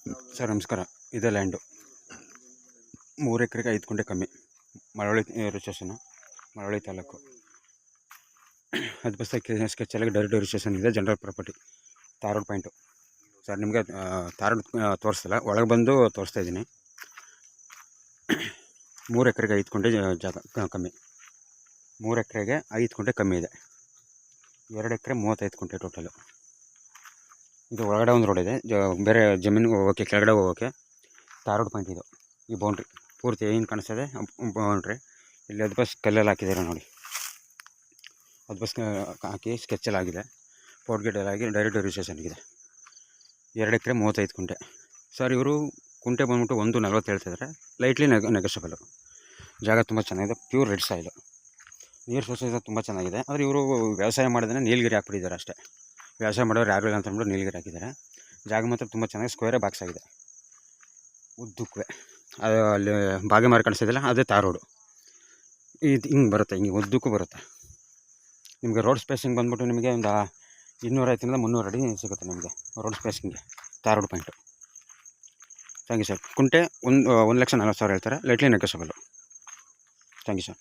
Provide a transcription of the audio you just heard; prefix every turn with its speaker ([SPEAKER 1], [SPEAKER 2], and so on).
[SPEAKER 1] Sir ನಮಸ್ಕಾರ. ಇದೇ land 3 ಎಕರೆಗೆ 5 ಗುಂಟೆ ಕಮ್ಮಿ. ಮಳವಳ್ಳಿ ರಿಜಿಸ್ಟ್ರೇಷನು, ಮಳವಳ್ಳಿ ತಾಲೂಕು. ಅದು ಬಸ್ ಸ್ಕೆಚ್ಚಲ್ಲಿ ಡೈರೆಕ್ಟ್ ರಿಜಿಸ್ಟ್ರೇಷನ್ ಇದೆ. General property, ತಾರೋಡ್ point. ಸರ್ ನಿಮಗೆ ತಾರೋಡ್ ತೋರಿಸ್ತಿಲ್ಲ, ಒಳಗೆ ಬಂದು ತೋರಿಸ್ತಾ ಇದ್ದೀನಿ. 3 ಎಕರೆಗೆ 5 ಗುಂಟೆ ಜಾಗ ಕಮ್ಮಿ. 3 ಎಕರೆಗೆ 5 ಗುಂಟೆ ಕಮ್ಮಿ ಇದೆ. 2 ಎಕರೆ 35 ಗುಂಟೆ ಟೋಟಲು. ಇದು ಒಳಗಡೆ ಒಂದು ರೋಡ್ ಇದೆ, ಬೇರೆ ಜಮೀನಿಗೆ ಹೋಗೋಕ್ಕೆ, ಕೆಳಗಡೆ ಹೋಗೋಕ್ಕೆ ತಾರೋಡ್ ಪಾಯಿಂಟ್ ಇದು. ಈ ಬೌಂಡ್ರಿ ಪೂರ್ತಿ ಏನು ಕಾಣಿಸ್ತದೆ ಬೌಂಡ್ರಿ. ಇಲ್ಲಿ ಅದು ಬಸ್ ಕಲ್ಲಲ್ಲಿ ಹಾಕಿದ್ದಾರೆ ನೋಡಿ, ಅದು ಬಸ್ ಹಾಕಿ ಸ್ಕೆಚಲ್ಲಿ ಆಗಿದೆ. ಫೋರ್ಟ್ಗೇಟಲ್ಲಿ ಆಗಿ ಡೈರೆಕ್ಟ್ ರಿಜಿಸ್ಟ್ರೇಷನ್ ಇದೆ. 2 ಎಕರೆ 35 ಗುಂಟೆ. ಸರ್ ಇವರು ಕುಂಟೆ ಬಂದ್ಬಿಟ್ಟು 1.40 ಹೇಳ್ತಿದ್ದಾರೆ. ಲೈಟ್ಲಿ ನೆಗೋಷಿಯಬಲು. ಜಾಗ ತುಂಬ ಚೆನ್ನಾಗಿದೆ, ಪ್ಯೂರ್ ರೆಡ್ ಸಾಯಿಲು. ನೀರು ಸೋರ್ಸಸ್ ತುಂಬ ಚೆನ್ನಾಗಿದೆ. ಆದರೆ ಇವರು ವ್ಯವಸಾಯ ಮಾಡಿದ್ರೆ ನೀಲಗಿರಿ ಹಾಕ್ಬಿಟ್ಟಿದ್ದಾರೆ ಅಷ್ಟೇ. ವ್ಯವಸಾಯ ಮಾಡೋರು ಯಾರು ಇಲ್ಲ ಅಂತ ಅಂದ್ಬಿಟ್ಟು ನೀಲಗಿರಿ ಹಾಕಿದ್ದಾರೆ. ಜಾಗ ಮಾತ್ರ ತುಂಬ ಚೆನ್ನಾಗಿ ಸ್ಕ್ವೇರೇ ಬಾಕ್ಸ್ ಆಗಿದೆ, ಉದ್ದಕ್ಕೂ. ಅದು ಅಲ್ಲಿ ಬಾಗೆ ಮಾರಿ ಕಾಣಿಸ್ತಿದೆಯಲ್ಲ, ಅದೇ ತಾರೋಡು. ಇದು ಹಿಂಗೆ ಬರುತ್ತೆ, ಹಿಂಗೆ ಉದ್ದಕ್ಕೂ ಬರುತ್ತೆ. ನಿಮಗೆ ರೋಡ್ ಸ್ಪೇಸಿಂಗ್ ಬಂದ್ಬಿಟ್ಟು ನಿಮಗೆ ಒಂದು 250 300 ಅಡಿ ಸಿಗುತ್ತೆ ನಿಮಗೆ ರೋಡ್ ಸ್ಪೇಸಿಂಗ್ಗೆ. Tar road point. Thank you sir. ಕುಂಟೆ 1,40,000 ಹೇಳ್ತಾರೆ, lightly negotiable. Thank you sir.